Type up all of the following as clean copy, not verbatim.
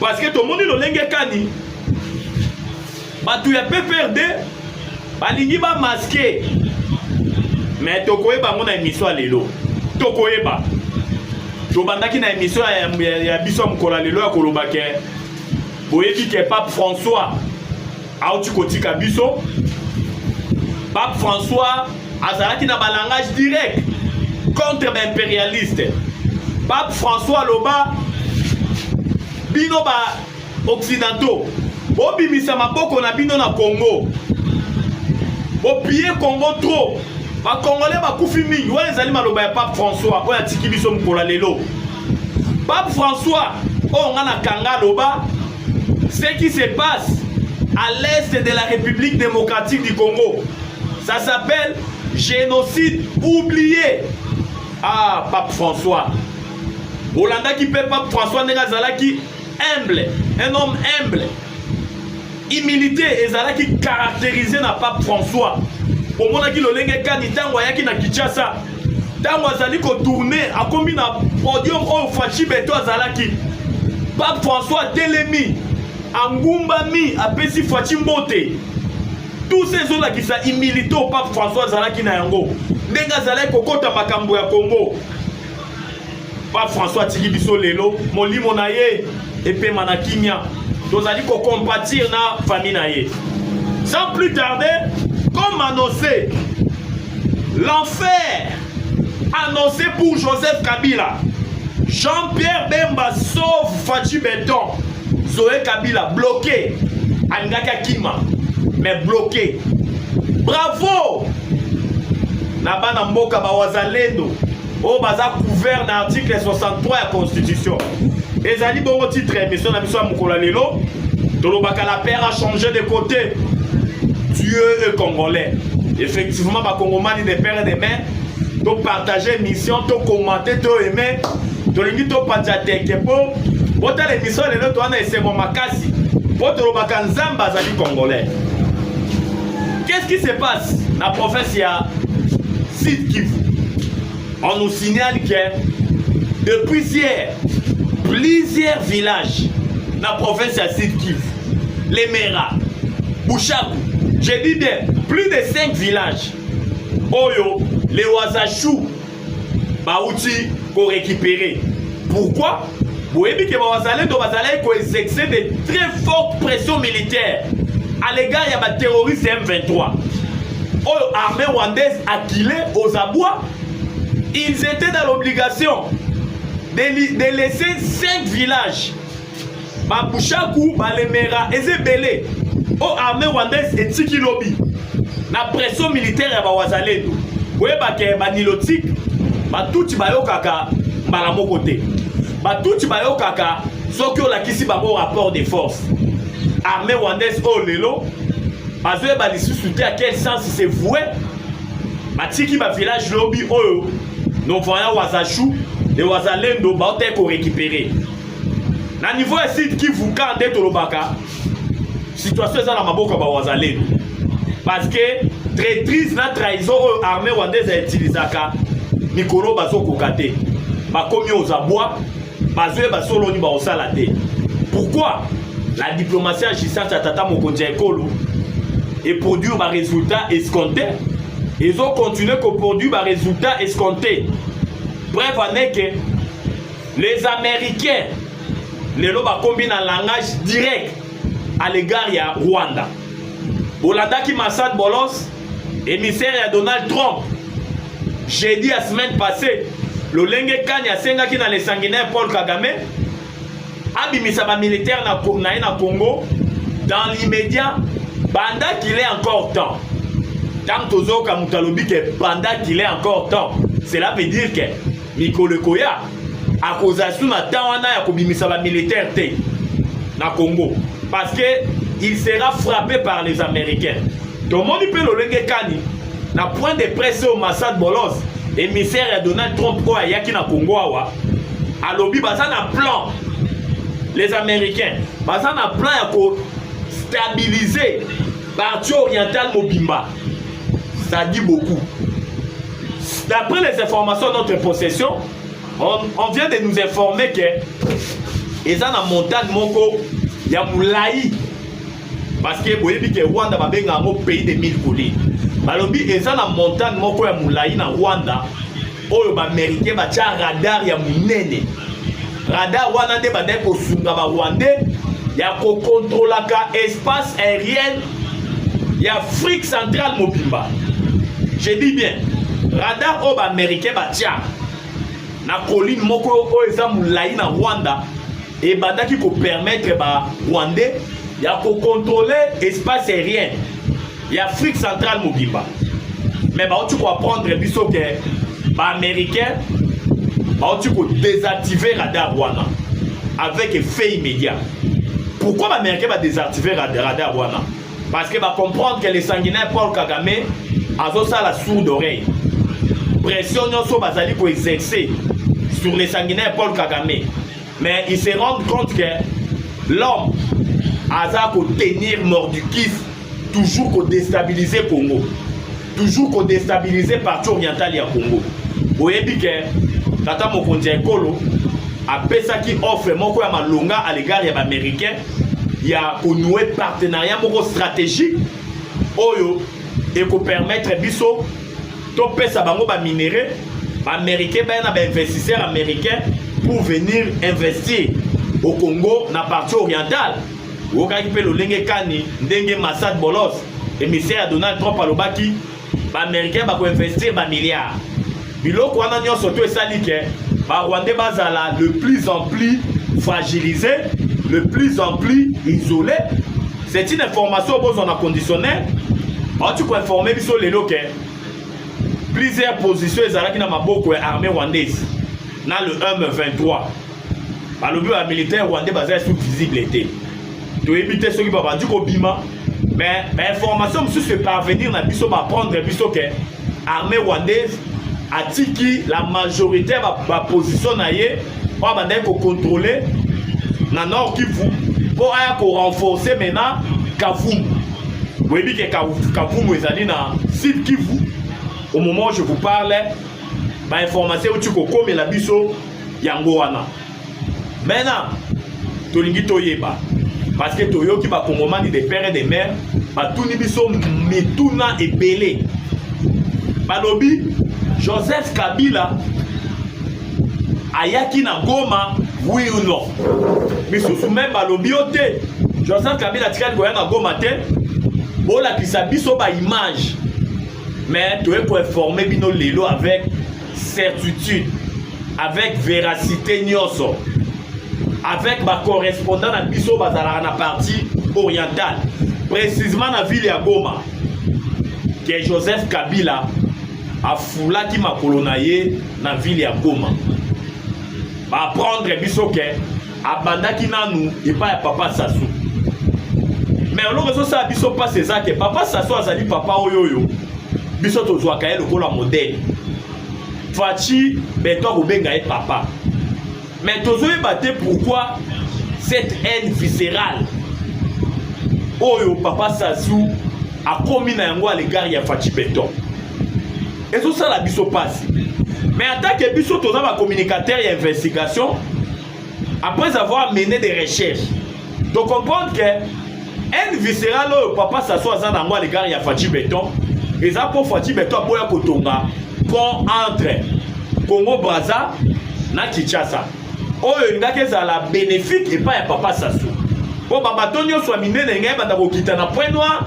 Parce que tout le monde est kani. Tu as PPRD, tu as masqué. Mais tu as une émission à l'élo. Tu as une émission à Bissom Kolalelo à Kolobake. Vous avez dit que Pape François a eu un biso. Pape François a un langage direct contre l'impérialiste. Pape François Loba, bino ba occidentaux. Obimisa maboko na bino na Congo. Opie Congo trop. Ba Congolais ba kufi mingi. Wa ezali maloba ya Pape François oya tiki biso mkola lelo. Pape François o ngana kanga loba ce qui se passe à l'est de la République démocratique du Congo. Ça s'appelle génocide oublié. Ah, Pape François. Olanda qui paie Pape François Negazala qui humble, un homme humble. Humilité ezala qui caractérisé na Pape François. Au moment qui le lenge kani tango yaki na Kinshasa. Tango azali ko tourner a combi na podium au fachi beto azala qui Pape François Telemi Angumba mi apesi fachi mbote. Tous ces gens là qui sont humilité au Pape François azala qui na yango. Ndenga zala kokota makambo ya Congo. Pape François tiki biso lelo molimo na ye epe manakimia. Nous allons compatir na famille naie. Sans plus tarder, comme annoncé, l'enfer annoncé pour Joseph Kabila. Jean-Pierre Bemba sauve Fachi Beton. Zoé Kabila bloqué. Angaka Kima, mais bloqué. Bravo! Nabana Mboka Bawazalendo. Oh, baza couvert dans l'article 63 de la Constitution. Et ça dit bon titre, émission na biso Mukola lelo. Tolobaka la paire a changé de côté. Dieu est congolais. Effectivement, ma Congomani des pères et des mères. Donc partager mission, to commenter, to aimer. To lingi to panjate kepo. Bota l'émission lelo to ana ese mo makasi. Pour tolobaka nzamba zali congolais. Qu'est-ce qui se passe na province ya Sud Kivu? On nous signale que depuis hier, plusieurs villages dans la province de Sud Kivu, les Mera, Bouchakou, j'ai dit bien, plus de 5 villages, Oyo, les Ouazachou, Baouti, pour récupérer. Pourquoi? Vous voyez que Ouazalé doit exercer de très fortes pressions militaires à l'égard de la terroriste M23. Oyo, armée rwandaise acquilée aux abois. Ils étaient dans l'obligation de laisser 5 villages. Babouchakou, Balemera, Ezebele, au armée rwandaise et Tikilobi. La pression militaire à Bawazalendo. Vous voyez que Banilotik, Batouti Bayo Kaka, Balamo côté. Batouti Bayo Kaka, Sokyo la Kisi Babo rapport de force. Armée rwandaise, oh Lelo, Bazoé Balissu soutient à quel sens il s'est voué. Batiki ba village lobby, oh. Nous voyons Ouazachou, les Ouazalendo, Baote pour récupérer. Na niveau ici qui vous candez tout le baka, situation est dans la maboka ba Ouazalendo. Parce que traîtrise na trahison armée rwandaise a utilisé ka Mikolo bazo kokate. Ba komi aux abois, bazo ba solo ni ba osalate. Pourquoi la diplomatie agissante à Tata Mokonzi Ekolo et produire un résultat escompté? Ils ont continué à produire un résultat escompté. Bref, on est que les Américains, les lobes combinent un langage direct à l'égard de Rwanda. Olanda qui Massad Bolos, émissaire de Donald Trump. J'ai dit la semaine passée, le Lenge Kanya Senga qui dans les sanguinaires Paul Kagame, Abimisaba militaire na Congo, dans l'immédiat, pendant qu'il est encore temps. Tant Tozo Kamutalobi que pendant qu'il est encore temps, cela veut dire que Mikolo Koya, à cause de ça, Tawana Yakobimisaba militaire na Congo. Parce qu'il sera frappé par les Américains. Tout le monde peut le Lenge Kani, na point de presse au Massad Bolos, émissaire de Donald Trump au Yaki na Congo, à lobby, ça na plan. Les Américains, ça na plan pour stabiliser partie orientale Mobimba. Ça dit beaucoup. D'après les informations de notre possession, on vient de nous informer que eza na montagne moko ya mulai parce que boyebi ke Rwanda babenga yango pays de 1000 collines balobi eza na montagne moko ya mulai na Rwanda oyo baméricain batia radar ya munene radar wana nde bandai kosunga barwandais ya kokontrolaka espace aérien ya Afrique centrale mobimba. Je dis bien radar oyo baméricain batia na colline moko oyo eza mulai na Rwanda ebandaki kopermettre barwandais ya kocontrôler espace aérien ya Afrique centrale mobimba. Mais baoti koapprendre biso ke baaméricain baoti kodésactiver radar wana avec effet immédiat. Pourquoi baaméricain badésactiver radar wana? Parce que comprendre que les sanguinaires Paul Kagame azosala sourde oreille. Pression nyonso bazali ko exercer sur les sanguinaires Paul Kagame. Mais ils se rendent compte que l'homme a ko tenir mort du kiff, toujours ko déstabiliser Congo. Toujours ko déstabiliser partie orientale ya Congo. Oyebi que tata mokonzi ekolo apesaki offre moko ya malonga à l'égard ya américain ya ko nouer partenariat moko stratégique oyo et ko permettre biso to pesa bango ba minerais américain ba na ba investisseurs américains pour venir investir au Congo na partie orientale. Okaki pe lolenge kani ndenge Massad Bolos émissaire Donald Trump alobaki ba américain ba ko investir ba milliards. Biloko wana nyonso to esali ke ba Rwandais bazala le plus en plus fragilisé, le plus en plus isolé. C'est une information besoin en conditionnel. Tu peux informer biso lelo ke plusieurs positions ezalaki na maboko ya armée rwandaise na le 1-23. Balobi ba militaire rwandais bazali sous visibilité. To éviter ceux qui va bandu ko bima mais information monsieur se parvenir na biso ba prendre biso ke armée rwandaise atiki la majorité ba position na ye ba bandai ko contrôler na nord Kivu pour aya ko renforcer maintenant Kavumu. Vous voyez que Kavumu ezali na sud Kivu au moment où je vous parle ba information tu ko comme la biso yango wana. Maintenant tolingi toyeba parce que toyoki ba kongomani de père et de mère ba tuni biso mituna ebele balobi Joseph Kabila ayaki na Goma oui ou non biso même balobi ote Joseph Kabila tikali koya na Goma te bola kisa biso ba image mais toye ko informer bino lelo avec certitude avec véracité nyonso avec ma correspondant na biso bazala na partie orientale précisément na ville ya Goma que Joseph Kabila a foulaki makolo na ye na ville ya Goma ba prendre biso ke abandaki nanu epa ya papa Sassou mais oloko so sa biso pas c'est ça que papa Sassou azali papa oyoyo biso tozwaka ye lokola modèle Fachi beto kobenga ye papa. Mais tozoyeba te pourquoi cette haine viscérale oyo papa Sassou a commis na yango à l'égard ya Fachi Beton. Et tout ça la biso passe. Mais en tant que biso toza ba communicateur et investigation après avoir mené des recherches. Donc comprendre que haine viscérale oyo papa Sassou a na yango à l'égard ya Fachi Beton. Et ça pour Fachi Beton boya kotonga pont entre Congo Brazza na Kinshasa. Oyo ngake za la bénéfique et pas ya papa Sassou. Po babato nyonso minene ngai banda kokita na point noir.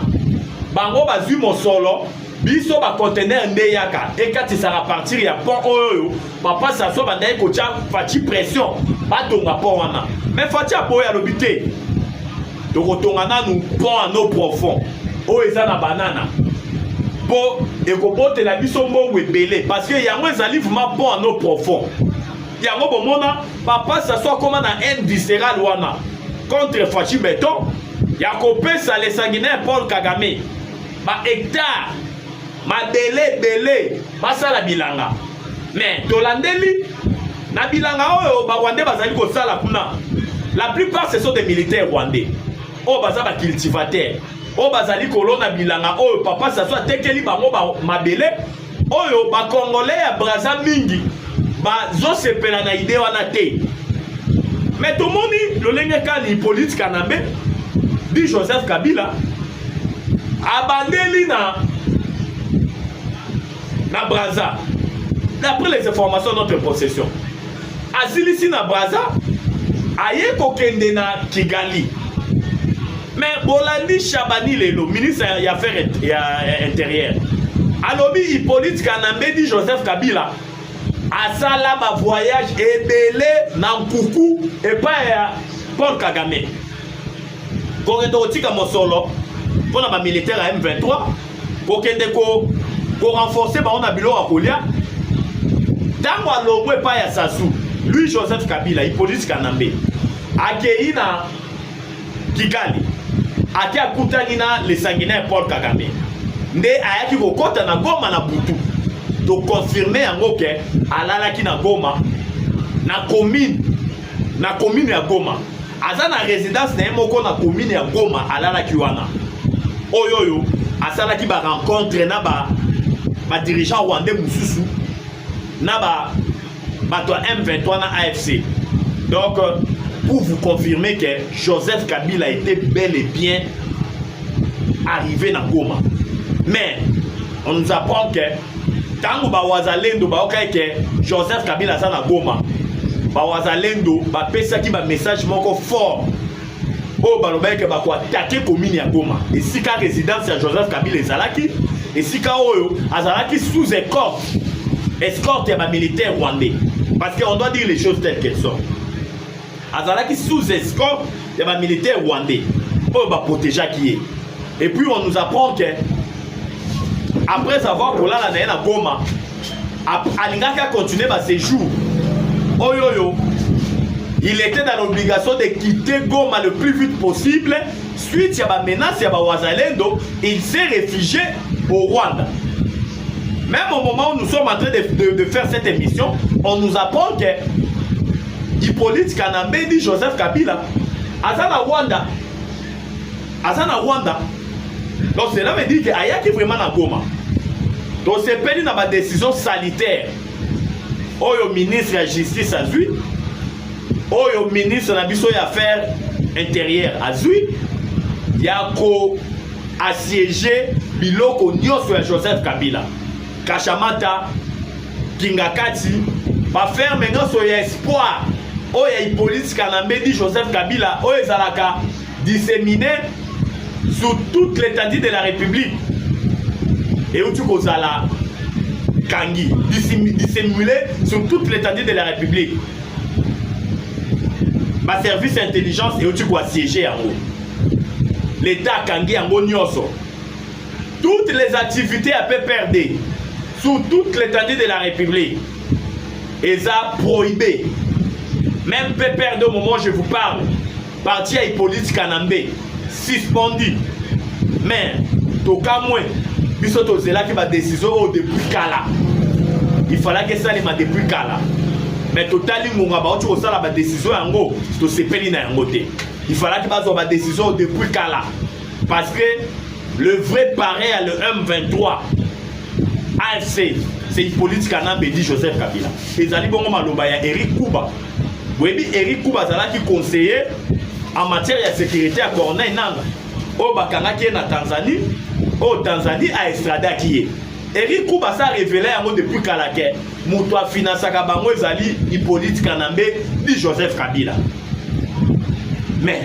Bango bazui mosolo biso ba conteneur nde yaka et quand ça va partir ya pont oyo papa Sassou banda ko tia Fachi pression batonga pont wana. Mais Fachi aboya lobité. Tokotonga nanu pont en eau profond. Oyo eza na banana. Po ekobote la biso mbongo ebele parce que yango ezali vraiment pont en eau profond. Yango bomona papa Sassou comme na haine viscérale wana contre Fachi Beton ya kopesa les sanguinaires Paul Kagame ba hectare ma belé basala bilanga mais tolandeli na bilanga oyo ba Rwandais bazali ko sala kuna la plupart ce sont des militaires rwandais o baza ba cultivateurs o bazali kolona bilanga oyo papa Sassou atekeli bango ba mabele oyo ba congolais ya Brazza mingi ba zo sepela na idée wana te Mais tout le monde dit, le lengekani politique Kanambe, dit Joseph Kabila, abandonné na Braza. D'après les informations de notre possession, Azilisi na Braza, aye kokende na Kigali. Mais Bolandi Chabani Lelo, ministre des Affaires intérieures, alobi Hippolyte Kanambe dit Joseph Kabila, asala ba voyage ebele na Nkuku et pas Paul Kagame. Kokende otika mosolo pona ba militaire à M23, kokende ko renforcer ba on a bilo a kolia. Tango alongwe pa ya Sassou, lui Joseph Kabila, Hippolyte Kanambe, akei na Kigali, ake akutani na le sanguinaire Paul Kagame. Nde ayaki kokota na Goma na butu. To confirmer yango ke alalaki na Goma, na commune ya Goma. Aza na résidence na moko na commune ya Goma alalaki wana. Oyoyo, asalaki ba rencontre na ba dirigeant rwandais mususu. Na bato M23 na AFC. Donc pour vous confirmer que Joseph Kabila était bel et bien arrivé na Goma. Mais on nous apprend que tango ba wazalendo ba okaike Joseph Kabila sa na Goma. Ba wazalendo ba pesa ki ba message moko fort. O ba lobeke ba ko attaquer commune ya Goma. Et sika résidence ya Joseph Kabila ezalaki, et sika oyo azalaki sous escorte ya ba militaire rwandais. Parce qu'on doit dire les choses telles qu'elles sont. Azalaki sous escorte ya ba militaire rwandais. Pour ba protéger qui est. Et puis on nous apprend que après avoir pour la na Goma, alingaki a continué ba séjour. Oyoyo, il était dans l'obligation de quitter Goma le plus vite possible. Suite à la menace ya ba wazalendo, il s'est réfugié au Rwanda. Même au moment où nous sommes en train de faire cette émission, on nous apprend que Hippolyte Kanambe dit Joseph Kabila Azana Rwanda. Donc cela veut dire qu'il y a vraiment na Goma. Donc c'est perdu dans ma décision sanitaire. Oyo ministre de la justice a vu. Oyo ministre de la affaires intérieures a vu. Il y a assiégé biloko nyonso ya Joseph Kabila. Kashamata, Kingakati, va faire maintenant son espoir. Oyo Hippolyte Kanambe dit Joseph Kabila, oyo zalaka disséminé sur toute l'étendue de la République. Et où tu kozala Kangi, dissimulé sur toute l'étendue de la République. Ma service intelligence et où tu dois siéger en haut. L'État Kangi en haut nyoso. Toutes les activités à PPRD sur toute l'étendue de la République. Et ça prohibé. Même PPRD au moment où je vous parle, parti à Hippolyte Kanambe, suspendu. Mais, tout cas, moi, bisoto zela qui va décision depuis Kala. Il fallait que ça les m'a depuis Kala. Mais totalement, on va tu ça la décision en gros, to sepeli na ngoté. Il fallait que bazo ba décision depuis Kala. Parce que le vrai pareil à le M23 AFC, c'est Hippolyte Kanambe dit Joseph Kabila. Et ali bongo maloba ya Eric Kuba. Oui, Eric Kuba zala qui conseiller en matière de sécurité à Corneille Nanga. Au Bakanga qui est na Tanzanie, au Tanzanie à Estrada qui est. Eric Kuba ça révélé à moi depuis Kalake. Moutoua finance à Bango Zali, Hippolyte Kanambe, dit Joseph Kabila. Mais,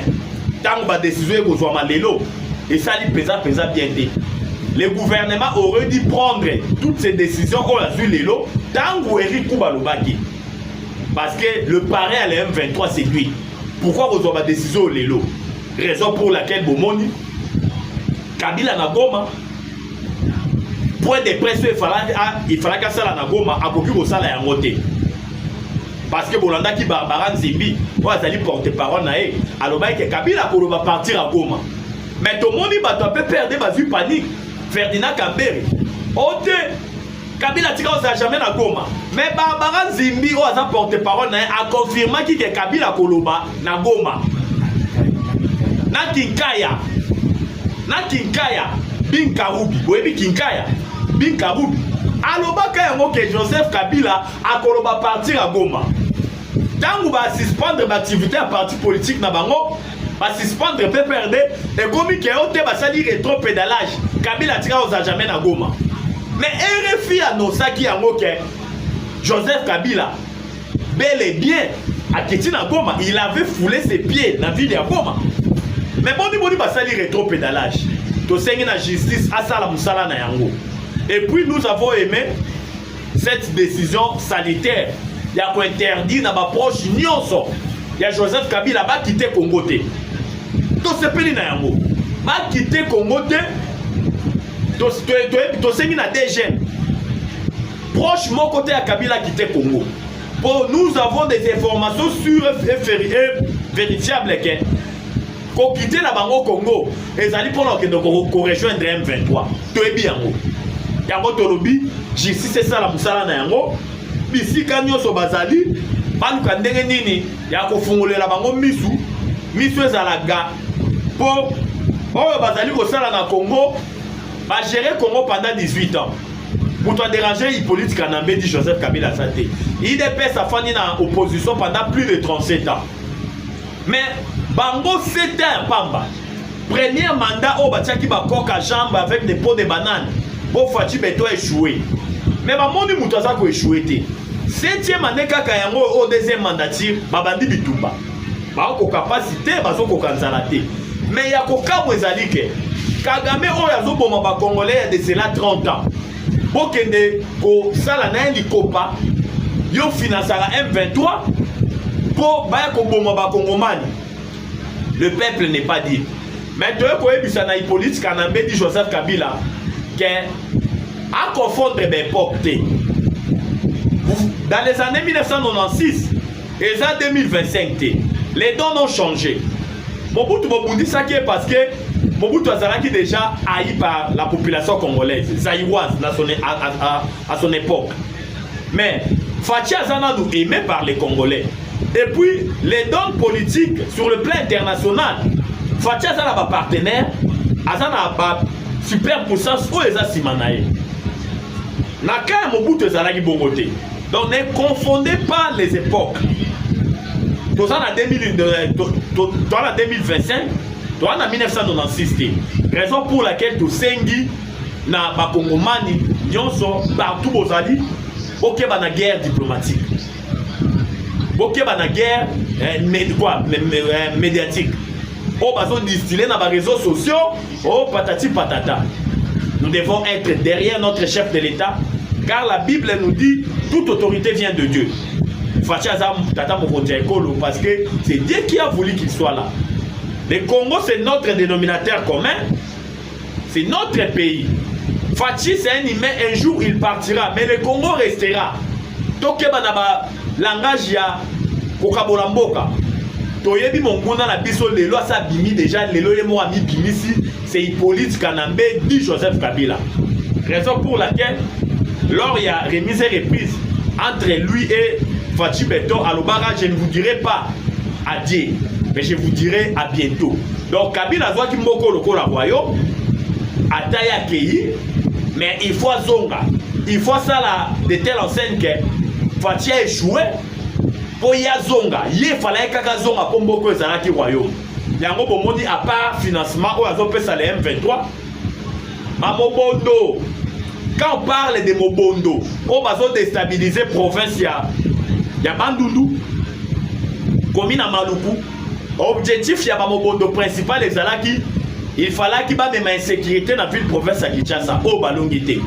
tant que la décision est besoin de l'élo, et ça lui pesa bien dit. Le gouvernement aurait dû prendre toutes ces décisions qu'on a vu l'élo, tant que Eric Kuba le baki. Parce que le parrain à l'M23 c'est lui. Pourquoi vous avez la décision au l'élo? Raison pour laquelle Bomoni, Kabila na Goma, point de presse, il fallait que ça na Goma, a beaucoup de ça à moté. Parce que Bolanda qui Barbaran Zimbi, on a dit porte-parole na e, alors que Kabila va partir à Goma. Mais tout le monde peut perdre ma vue panique. Ferdinand Kambere, Ote, Kabila tika on jamais na Goma. Mais Barbaran Zimbi, on a porte-parole na a confirmé que Kabila Koloba na Goma. Na Kinkaya, Bin Karubi, oui, Kinkaya, Bin Karubi. Aloba ka yango que Joseph Kabila a Koloba partir à Goma. Tango va suspendre l'activité à parti politique na bango, va suspendre PPRD et comme que ote va sali rétro-pédalage. Kabila tira aux jamais na Goma. Mais RFI annoncé yango que Joseph Kabila bel et bien à Ketina Goma, il avait foulé ses pieds dans la ville de Goma. Mais bon, il va sali rétro-pédalage. To sengi na justice asala musala na yango. Et puis nous avons aimé cette décision sanitaire. Il y a interdit na ba proche nyonso. Il y a Joseph Kabila va quitter Congo té. To sepeli na yango. Va quitter Congo té. To sengi na DG. Proche mon côté à Kabila quitter Congo. Bon, nous avons des informations sûres et vérifiables que ko quitter la bango Congo et ça dit pour que ko rejoindre M23. To ebi yango. Yango to lobi, justice c'est ça la musala na yango. Bisi kanyoso bazali, baluka ndenge nini ya ko fungolela bango misu ezalaga po oyo bazali ko sala na Congo, ba gérer Congo pendant 18 ans. Pour toi déranger Hippolyte Kanambe dit Joseph Kabila Santé. IDPS a fini dans opposition pendant plus de 37 ans. Mais bango c'était un pamba. Premier mandat au Batiaki Bakoka jambe avec des pots de bananes. Pour Fati Beto échoué. Mais Mamoni Moutaza ko échoué. Septième année kaka yango au deuxième mandature babandi bitumba. Ba ko capacité bazo ko kanzalate. Mais ya ko kamwe zalike. Kagame o yazo boma ba Congolais de cela 30 ans. Bokende ko sala na likopa yo financera M23 pour ba ko boma ba Congomani. Le peuple n'est pas dit. Mais toi ko ebisa na Hippolyte Kanambe dit Joseph Kabila que à confondre ben porté. Dans les années 1996 et en 2025, les dons ont changé. Mobutu dit ça parce que Mobutu Azaraki déjà haï par la population congolaise, zaïroise à son époque. Mais Fachi Azana nous aimé par les Congolais. Et puis les dons politiques sur le plan international, Fachi Azana va partenaire, Azana va super puissance où les Asimanaï. Naka Mobutu Azaraki Bongote. Donc ne confondez pas les époques. Dans la 2025, dans la 1996, raison pour laquelle tout sengi na bakongomani nyonso partout bozali ok bana guerre diplomatique. Ok bana guerre médiatique. Oh bazo distiller na ba réseaux sociaux, oh patati patata. Nous devons être derrière notre chef de l'État. Car la Bible nous dit toute autorité vient de Dieu. Parce que c'est Dieu qui a voulu qu'il soit là. Le Congo, c'est notre dénominateur commun. C'est notre pays. Fachi, c'est un humain, un jour il partira. Mais le Congo restera. Donc, langage ya Kokabolamboka. Toyebi mongona la biso lelo sa bimi déjà lelo yemo ami bimisi c'est Hippolyte Kanambe dit Joseph Kabila. Raison pour laquelle lors il y a remise et reprise entre lui et Fachi Beto Alobara, je ne vous dirai pas adieu, mais je vous dirai à bientôt. Donc Kabila doit qu'il moko loko la royaume, ataya kei, mais il faut zonga, il faut ça là de telle enseigne que Fachi a échoué. Pour y a zonga, il fallait kaka zonga pour mboko ezalaki royaume. Yango bomoni à part financement ou azope ça les M23. Mamobondo. Quand on parle de Mobondo, on va déstabiliser la province. Il y a Bandundu, commune à Maluku. Objectif, il y a Mobondo principal, il fallait qu'il y ait une insécurité dans la ville province à Kinshasa, au Balongité.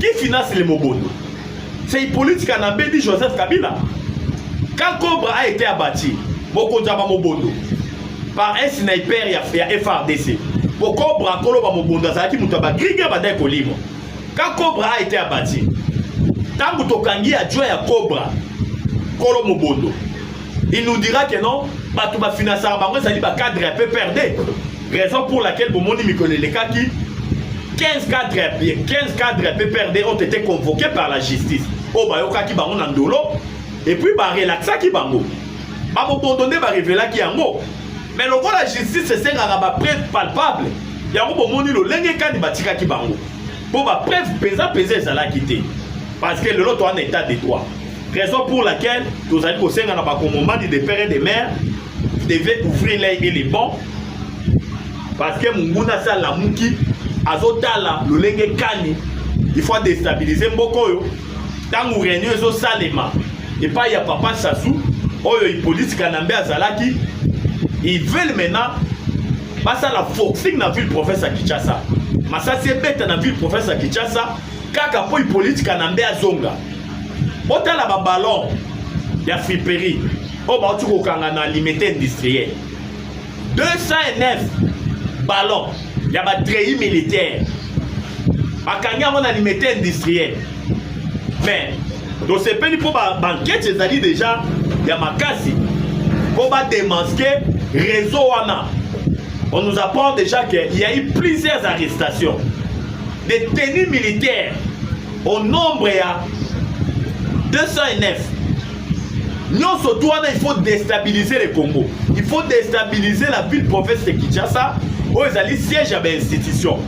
Qui finance les Mobondo? C'est Hippolyte Kanambe dit Joseph Kabila. Quand Cobra a été abattu, Mobondo, par un sniper, il y a FRDC. Pour Cobra, Mobondo, ça a été Mobondo. Quand Cobra a été abattu, tant que Tokangi a joué à Cobra, Kolo Mobondo, il nous dira que non, tu vas financer ça dit que cadre peut perdre. Raison pour laquelle Bomoni Mikoleleka qui 15 cadres peut perdre ont été convoqués par la justice. Oh bayoka ki bango nandolo et puis ba relaxa ki bango. Ba Mobondo ba révéler ki yango. Mais le la justice c'est un preuve palpable. Yango Bomoni lo lenge kani batika ki bango. Pour ma preuve pesant peser ça l'a quitté parce que le lot en état de droit Raison pour laquelle nous allons conseiller à la des pères et des mères devaient ouvrir l'œil et les bons. Parce que Munguna sa la muki azotala lolenge kani il faut déstabiliser Mbokoyo. Tant que réunion zo salema et pas y a papa Sassou oyo Hippolyte Kanambe azalaki ils veulent maintenant basa la forcing na ville professeur Kinshasa. Masa c'est bête na ville professeur Kinshasa kaka po Hippolyte Kanambe azonga. Botala ba ballon ya friperie o ba tu kokanga na limité industriel 209 ballons ya ba treillis militaire bakanga mona limité industriel mais donc c'est pas pour ba banquette ezali déjà ya makasi pour ba démasquer réseau wana. On nous apprend déjà qu'il y a eu plusieurs arrestations des tenues militaires au nombre ya 209. Nous, surtout, il faut déstabiliser le Congo. Il faut déstabiliser la ville province de Kinshasa où ils allaient siège à l'institution.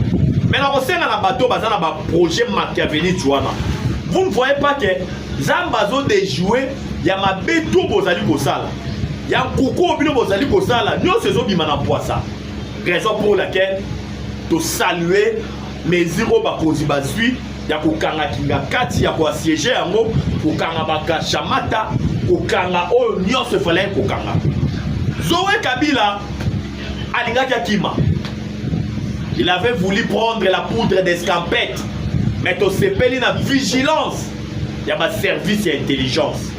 Maintenant, on sait dans le bateau, dans le projet machiavélique. Vous ne voyez pas que Zambazo de jouer, il y a ma béto bozali kosala. Il y a un coucou au bino bozali kosala. Nous, c'est ça qui ça. Raison pour laquelle tu saluer mes zéro bakozi basui. Ya kokanga kinga kati ya kwa siéger yango kokanga baka chamata kokanga oyo nyonso fallait kokanga. Zoé Kabila alingaki akima. Il avait voulu prendre la poudre d'escampette mais to sepeli na vigilance ya ba service ya intelligence.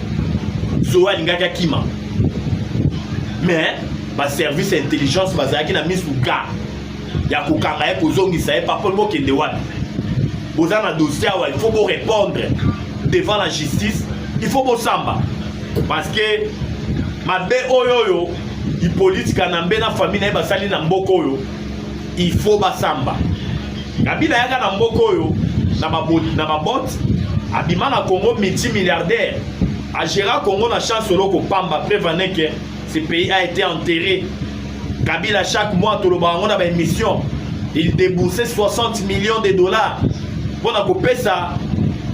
Zoé alingaki akima. Mais ba service ya intelligence bazaki na misuka ya kokanga ya kozongisa ya papa mo kende wapi. Vous avez un dossier où il faut vous répondre devant la justice. Il faut vous samba. Parce que ma bé oyoyo, Hippolyte Kanambe na famille na basali na mboko oyo, il faut basamba. Kabila yaka na mboko oyo na mabot abima na Congo multimilliardaire. A Gérard Congo na chance loko pamba prévenir que ce pays a été enterré. Kabila chaque mois tout le monde a une mission. Il déboursait 60 millions de dollars. Pour couper ça,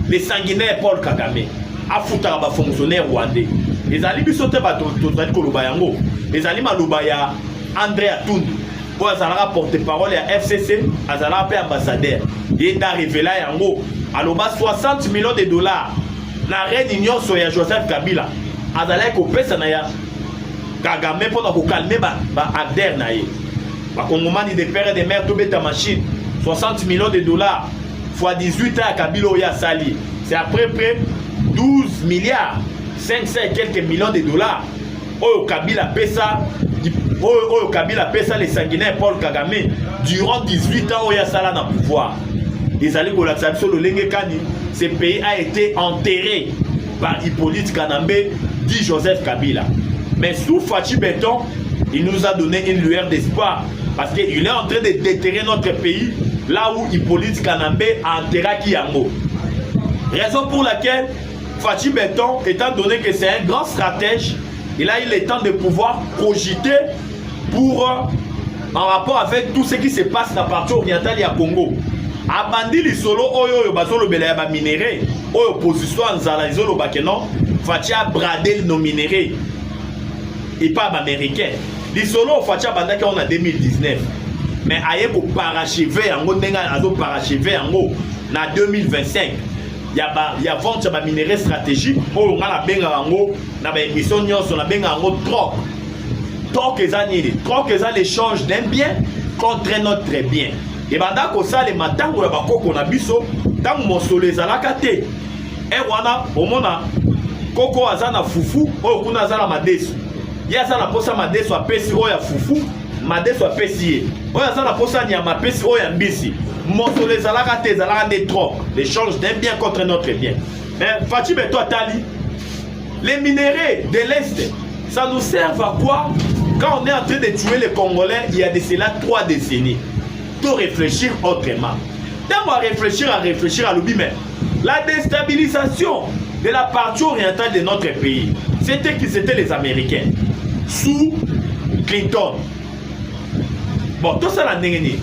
les sanguinaires Paul Kagame, a foutu à fonctionnaire rwandais. Les alibis sont pas Kolobayango. Les alibis Malubaya, André Atoun, pour Azara porte-parole à FCC, Azara P ambassadeur. Il est arrivé là, Yango, à l'oba 60 millions de dollars. La reine Union Soya Joseph Kabila, Azala couper ça naya. Kagame pour calmer Abder naye. Par contre, moment des pères et des mères, tout bête machine, 60 millions de dollars. Fois 18 ans à Kabila Oya Sali. C'est à peu près 12 milliards, 500 et quelques millions de dollars. Oyo Kabila Pesa, Oyo Kabila Pesa les sanguinaires Paul Kagame durant 18 ans Oya Sala dans le pouvoir. Les alliés de la Sabso de Lengekani, ce pays a été enterré par Hippolyte Kanambe, dit Joseph Kabila. Mais sous Fachi Béton, il nous a donné une lueur d'espoir parce qu'il est en train de déterrer notre pays. Là où Hippolyte Kanambe a enterré Kiyango. Raison pour laquelle Fachi Béton, étant donné que c'est un grand stratège, il a eu le temps de pouvoir cogiter pour, en rapport avec tout ce qui se passe dans la partie orientale du Congo. Abandi li solo oyo bazolo bela ba minéré, oyo position nzala izolo bakeno, Fachi a bradé nos minéraux. Et pas américain. Li solo Fachi a bandaki en 2019. Mais aye ko parachever yango ndenga azo parachever yango na 2025 ya vente ba minerais stratégique oyo nga na benga yango na ba émission nyonso na benga yango troc eza l'échange d'un bien contre notre bien et banda ko sala matango ya bakoko na biso tango mosolo ezalaka te e wana omona koko aza na fufu oyo kuna aza na madeso ye aza na posa madeso apesi oyo ya fufu madeso apesi ye oyo aza na posa nyama apesi oyo ya mbisi mosolo ezalaka te ezalaka nde troc l'échange d'un bien contre notre bien. Mais Fachi Béton atali les minéraux de l'Est ça nous sert à quoi quand on est en train de tuer les Congolais il y a de cela 3 décennies. Tout réfléchir autrement. Tant à réfléchir à l'oubli même la déstabilisation de la partie orientale de notre pays c'était les Américains sous Clinton. Bon, tout ça, la néné.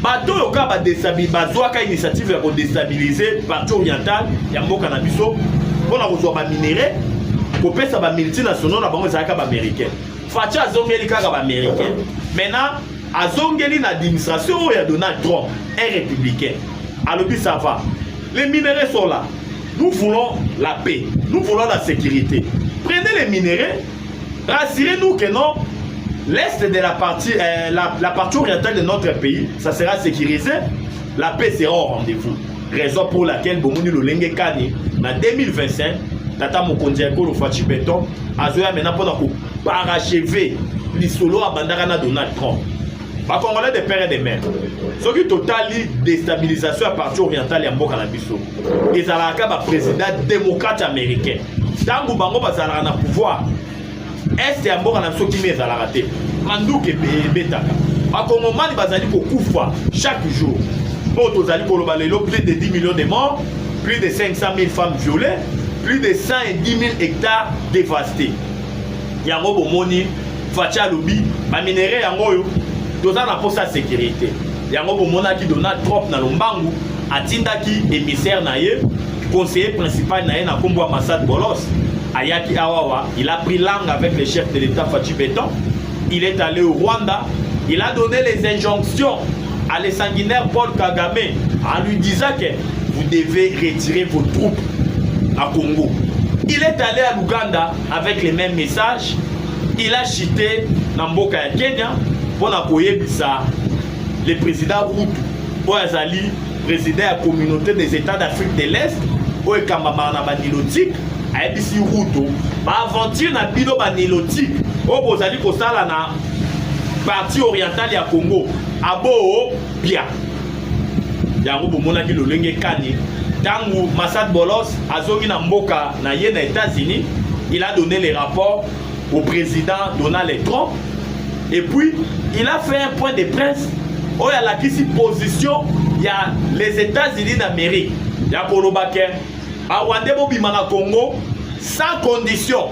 Bateau, il y a une initiative pour déstabiliser la partie orientale, il y a un cannabis. on a reçu ba minéraux pour pesa ba multinationaux na bango zaka ba américain Fachi azongeli kaka ba américain maintenant azongeli na administration ya Donald Trump un républicain alors puis ça va les minéraux sont là nous voulons la paix nous voulons la sécurité prenez les minéraux rassurez-nous que non l'est de la partie la partie orientale de notre pays ça sera sécurisé la paix sera au rendez-vous raison pour laquelle bomoni lolenge kani na 2025 tata mokonzi ekolo Fachi Beton azoya maintenant pour parachever l'isolo abandaka na Donald Trump ba congolais de père et de mère ce qui totali déstabilisation à partie orientale ya mboka na biso ezalaka ba président démocrate américain tangu bango bazalaka na pouvoir est ya mboka na biso kimi ezalaka te manduke betaka bakongomani bazali kokufa chaque jour po tozali koloba lelo plus de 10 millions de morts plus de 500 000 femmes violées plus de 110 000 hectares dévastés yango bomoni Fachi alobi ba minéraux yango yo toza na posa sécurité yango bomonaki Donald Trump na lombangu atindaki émissaire na ye conseiller principal na ye na kombo Massad Bolos ayaki awawa il a pris langue avec le chef de l'État Fachi Beton il est allé au Rwanda il a donné les injonctions à les sanguinaires Paul Kagame en lui disant que vous devez retirer vos troupes à Congo. Il est allé à l'Ouganda avec les mêmes messages. Il a chité Namboka ya Kenya pour nakoyebisa le président Ruto Oazali, président de la communauté des États d'Afrique de l'Est, Oekambama na banilotique, ayebisi Ruto, ba aventure na bino banilotique, Obozali kosala na partie orientale ya Congo, abo bien. Yango bomonaki lolenge kani tangu Massad Bolos azongi na mboka na ye na États-Unis il a donné les rapports au président Donald Trump et puis il a fait un point de presse où il a la position il y a les États-Unis d'Amérique il y a Kolobake a Wande bobima na Congo sans condition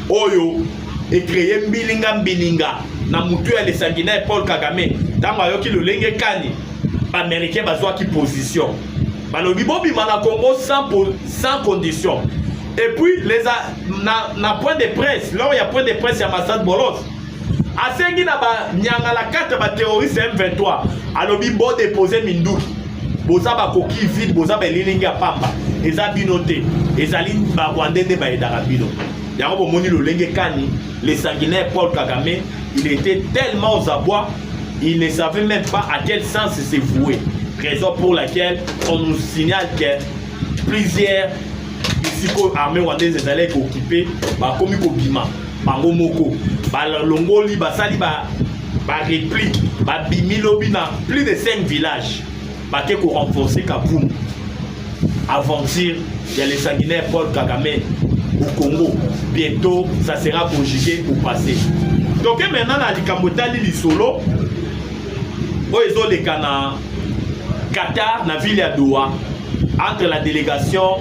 oyo et créer mbilinga na mutu ya les sanguinaires Paul Kagame tango ayoki lolenge kani américain bazwa qui position balobi bobima na Congo sans condition et puis les na point de presse là il y a point de presse ya Massad Bolos asengi na ba nyanga la carte ba terroriste M23 alobi bo déposer minduki boza ba coquille vide boza ba lilingi ya pamba eza binoté ezali ba Rwandais de ba edara bino yango bomoni lolenge kani les sanguinaires Paul Kagame il était tellement aux abois il ne savait même pas à quel sens se vouer. Raison pour laquelle on nous signale que plusieurs armées rwandaises allaient occuper comme Kobima, Bango Moko, Longoli, Basali, réplique, Bimilobina, plus de 5 villages, qui ont renforcé Kaboum. Aventure, il y a les sanguinaires Paul Kagame au Congo. Bientôt, ça sera conjugué au passé. Donc maintenant, dans les Kambotali, les solo, ils ont les Ghana, Qatar, na ville à Doha, entre la délégation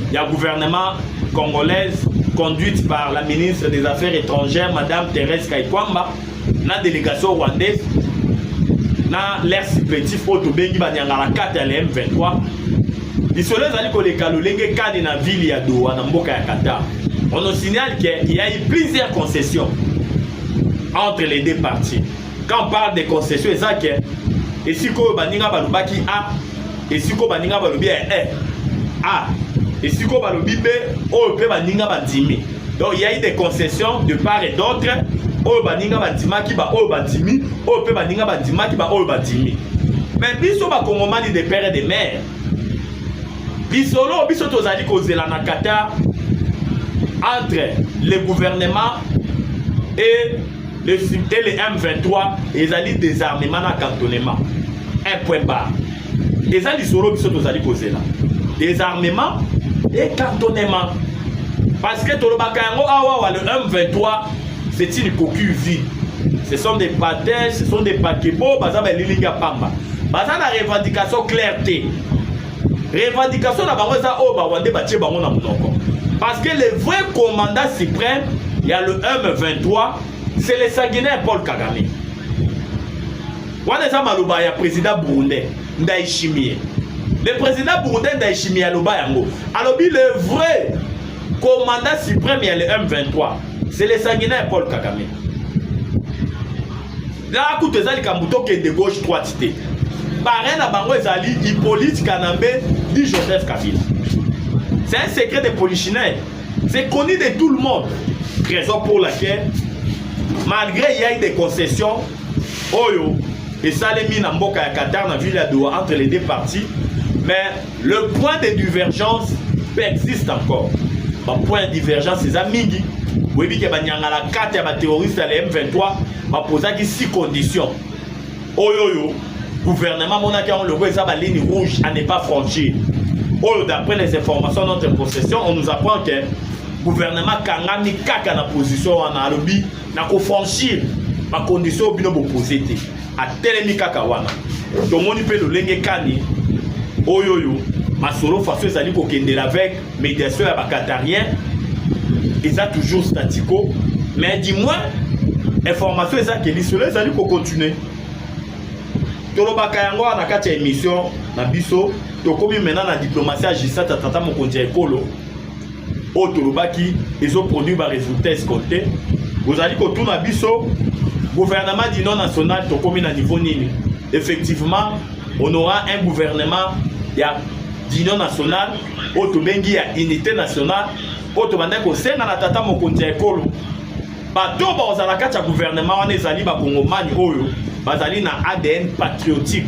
du gouvernement congolaise conduite par la ministre des Affaires étrangères, Madame Thérèse Kaikwamba, la délégation rwandaise, na l'air supplétif Otobengi Banyangala 4 à l'M23. Les soldats allaient collecter le cadre dans la ville à Doha, dans Mboka ya Qatar. On nous signale qu'il y a eu plusieurs concessions entre les deux parties. Quand on parle des concessions, c'est que et si ko baninga balobaki A et si ko baninga balobi A et si ko balobi B o pe baninga bandimi. Donc il y a eu des concessions de part et d'autre. O baninga bandimaki ba o bandimi, o pe baninga bandimaki ba o bandimi. Mais biso ba kongomani de père et de mère. Bisolo biso tozali kozela na Qatar entre le gouvernement et les M23 ils allaient désarmement na cantonnement un point barre les alliés solo biso tozali kozela désarmement et cantonnement parce que tolobaka yango awa le M23 c'est une coquille vide ce sont des patins ce sont des paquebots baza ba lilinga pamba baza na revendication clarté revendication na bango za o ba wande batie bango na monoko parce que le vrai commandant suprême il y a le M23 c'est le sanguinaire Paul Kagame. Wana za maloba ya président burundais Ndayishimiye. Le président burundais Ndayishimiye aloba yango. Alobi le vrai commandant suprême il y a le M23. C'est le sanguinaire Paul Kagame. Là, écoute, les Kambuto qui est de gauche droite. Parrain à Bango Ezali, Hippolyte Kanambe, dit Joseph Kabila. C'est un secret de polichinelle. C'est connu de tout le monde. Raison pour laquelle, malgré il y a eu des concessions, Oyo, et ça les mis dans Mboka et Qatar, dans la ville de Doha, entre les deux parties, mais le point de divergence persiste encore. Le point de divergence, c'est Amigi. Vous voyez que la carte des terroristes à la M23 va poser 6 conditions. Oyo, gouvernement monaco, le voit la ligne rouge à ne pas franchir. Oyo, d'après les informations de notre possession, on nous apprend que le gouvernement Kangami Kaka na position en Alobi n'a qu'au franchir ma condition au binobo posé à Telemi Kakawana. Donc, on peut le lengue kani. Oyo, ma solo façon zali ko kende avec médiation à Qatarien. Ils ont toujours statico, mais dis-moi, information est ça que les allez continuer. Toloba Kayango a une émission, na biso, to comme maintenant la diplomatie agissante à tata mokonzi ekolo. Au Toloba qui ils ont produit des résultats escomptés. Vous allez que tout na biso, gouvernement d'union nationale to comme na niveau nini. Effectivement, on aura un gouvernement d'union nationale, au Tobengi à unité nationale. Oto bandeko senga na tata mokonzi ekolo bato bazala kati ya gouvernement wana ezali bakongomani oyo bazali na ADN patriotique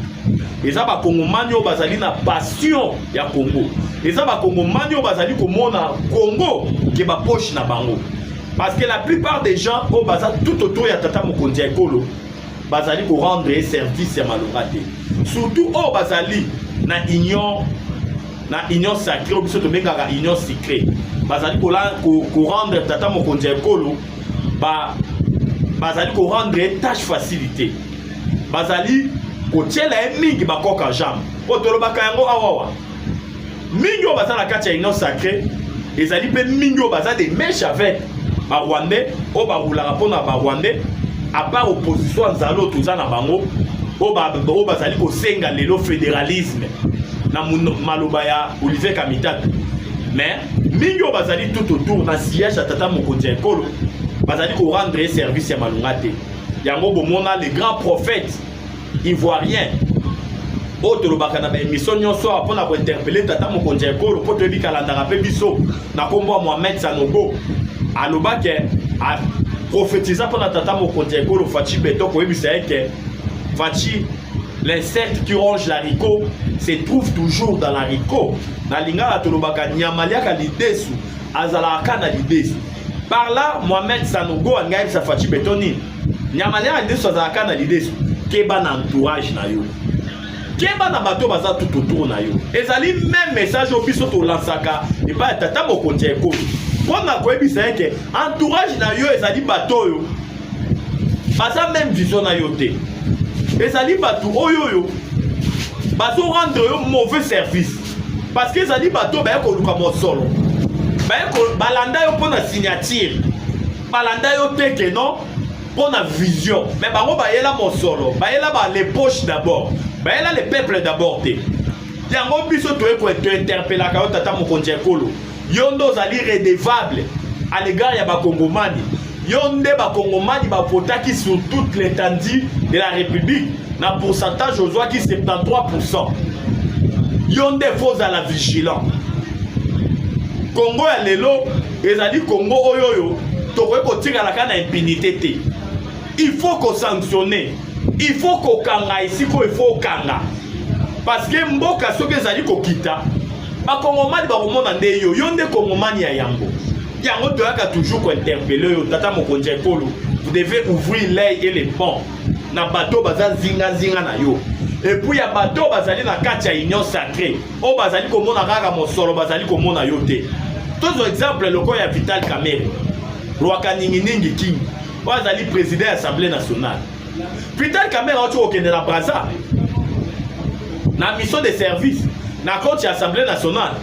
eza bakongomani oyo bazali na passion ya Congo eza bakongomani oyo bazali komona Congo ke bapoche na bango parce que la plupart des gens oyo baza tout autour ya tata mokonzi ekolo bazali ko rendre service ya maloba te surtout oyo bazali na union sacrée ou biso tobengaka union secrète bazali ko rendre tata mokonzi ekolo bazali ko rendre tâche facilité bazali ko tiela mingi bakoka jambe o tolobaka yango awawa mingi o bazala kati ya union sacrée ezali pe mingi o bazali des mèches avec ba Rwandais o ba roulaka pona ba Rwandais à part opposition nzalo toza na bango o bazali ko senga lelo fédéralisme na maloba ya Olivier Kamitatu mais mingi o bazali tout autour na siège à tata mokonzi ekolo bazali ko rendre service ya malunga te yango bomona les grands prophètes ivoiriens o tolobaka na émission nyonso apona ko interpeller tata mokonzi ekolo po toyebi kalandaka pe biso na kombo Mohamed Sanogo aloba ke a prophétisa pona tata mokonzi ekolo Fachi Beto ko yebisa ke Fachi l'insecte qui ronge l'haricot se trouve toujours dans l'haricot. Na lingala tolobaka nyamaliaka lidesu azalaka na lidesu. Par là Mohamed Sanogo angaye sa Fachi Betoni. Nyamaliaka lidesu azalaka na lidesu. Keba na entourage na yo. Keba na bato baza tout autour na yo. Ezali même message au biso to lansaka et pas tata mokonzi ekolo. Pona ko ebisa ke entourage na yo ezali bato yo. Baza même vision na yo te. Ezali bato oyo bazo rendre yo mauvais service parce que ezali bato ba ko luka mosolo ba ko balanda yo pona signature balanda yo teke non pona vision mais bango ba yela mosolo ba yela ba les poches d'abord ba yela le peuple d'abord te yango biso to ko interpeller ka tata mokonzi ekolo yo ndo zali redevable à l'égard ya ba kongomani Yonde bakongomani bavotaki sur toute l'étendue de la République na pourcentage aux qui 73%. Yonde faut à la vigilance. Congo ya lelo ezali Congo oyoyo tokoye kotika la kana impunité te. Il faut qu'on sanctionne. Il faut qu'on kanga ici ko il faut kanga. Parce que mboka soki ezali kokita bakongomani bakomona nde yo yonde kongomani ya yango. Yango doyaka toujours ko interpeller tata mokonzi ekolo. Vous devez ouvrir l'œil et les ponts. Na bateau baza zinga na yo. Et puis ya bateau bazali na kati ya union sacrée. O bazali komona kaka mosolo bazali komona yo te. Tous exemple loko ya Vital Kamerhe. Rwaka ningi king. Bazali président de l'Assemblée nationale. Vital Kamerhe a toujours okende na Braza. Na mission de service na compte ya Assemblée nationale.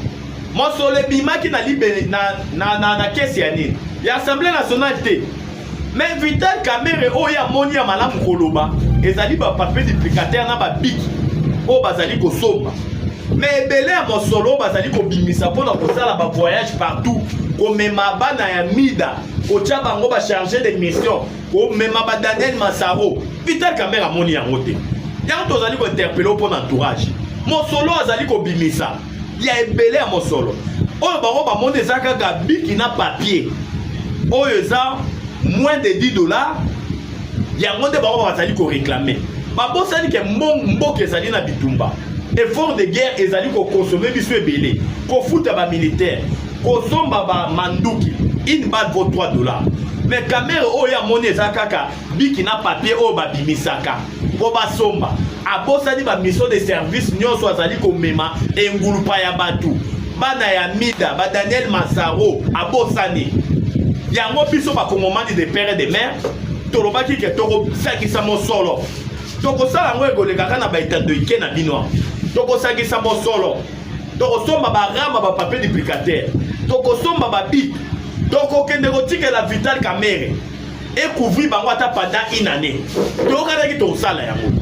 Mosolo bimaki na libéré na kesi ya nini. Ya Assemblée nationale te. Mais Vital Kamerhe oya moni ya malamu koloba ezali ba papier duplicateur na ba biki o bazali kosomba mais ebele ya mosolo bazali kobimisa mpona kosala ba voyage partout komema bana ya mida kotia bango ba chargé de mission komema ba Daniel Massaro Vital Kamerhe amoni yango te yango tozali kointerpele mpona entourage mosolo azali kobimisa ya ebele ya mosolo oyo bango bamoni eza kaka biki na papier oyo eza moins de $10 yango nde bango bazali koréclame babosani ke mboka ezali na bitumba effort de guerre ezali kokonsome biso ebele kofuta bamilitaire kosomba bamanduki une balle vaut $3 mais Kamerhe oyo amoni eza kaka biki na papier oyo babimisaka po basomba abosani bamission de service nyonso azali komema engulupa ya bato bana ya mida ba Daniel Massaro abosani yango biso bakongomani de père et de mère tolobaki ke tokosakisa mosolo tokosala yango ekolekaka na baetando ike na bino tokosakisa mosolo tokosomba baramba bapapier duplicateur tokosomba babik tokokende kotikela Vital Kamerhe ekouvri bango ata pendant une année toyokanaki tosala yango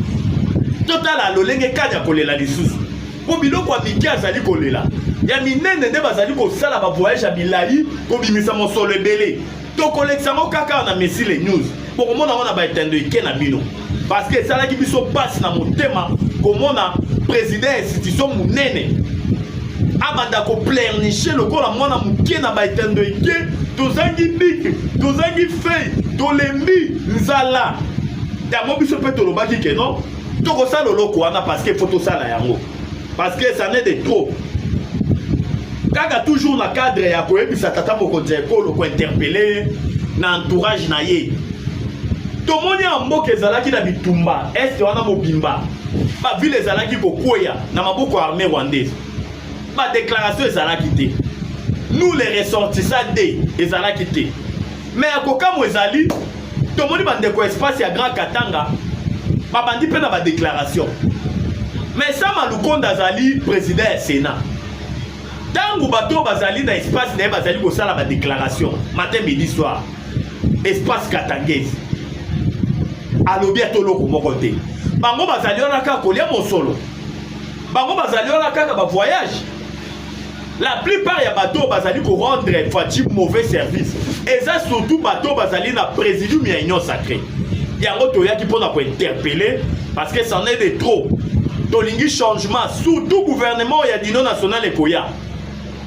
totala lolenge kani ya kolela lisusu po biloko ya mike azali kolela ya minene nde bazali kosala bavoyage ya milai kobimisa mosolo ebele tokolekisa yango kaka na Mesile News po komona ngo na baetando ike na bino parce que esalaki biso pasi na motema komona président ya institution monene abanda koplerniche lokola mwana moke na baetando ike tozangi bike tozangi fei tolembi nzala yango biso mpe tolobaki ke non tokosala oloko wana parce que faut tosala yango parce que ça n'est de trop kaka toujours na cadre ya koyebisa tata mokonzi ya ekolo kointerpele na entourage na ye tomoni ya mboka ezalaki na bitumba este wana mobimba bavile ezalaki kokweya na maboko ya armée rwandaise badéclaration ezalaki te nous les ressortissants de ezalaki te mais akokamo ezali tomoni bandeko espace ya Grand Katanga babandi mpe na badéclaration mais Sama Lukonde azali président ya Sénat ntango bato bazali na espace na ye bazali kosala badéclaration matin midi soir espace katangese alobi atoloko moko te bango bazali wana kaka kolia mosolo bango bazali wana kaka bavoyage la plupart ya bato bazali korendre Fachi mauvais service eza surtout bato bazali na présidium ya union sacrée yango toyaki mpona kointerpele parce que c'en est de trop tolingi changement surtout gouvernement ya d'union nationale ekoya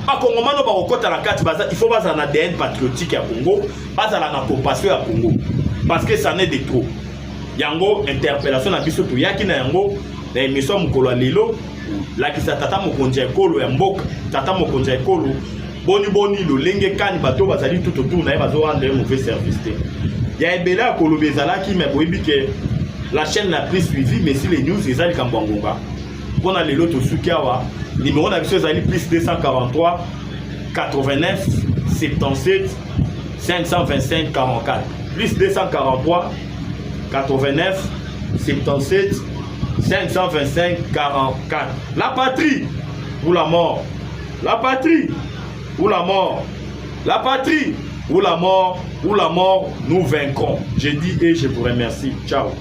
bakongomano bakokota na kati il faut bazala na ADN patriotique ya Congo bazala na compassion ya Congo parce que c'en est de trop yango interpellation na biso toyaki na yango na émission mokolo ya lelo lakisa tata mokonzi ya ekolo ya mboka tata mokonzi ya ekolo boni lolenge kani bato bazali tout autour na ye bazorendre mauvais service te ya ebele ya koloba ezalaki me boyebi ke la chaîne la plus suivie Mesile News ezali likambo ya ngonga mpona lelo tosuki awa numéro na biso ezali plus 243 89 77 525 44 plus 243 89 77 525 44. La patrie ou la mort. La patrie ou la mort. La patrie ou la mort. Ou la mort, nous vaincrons. Je dis et je vous remercie. Ciao.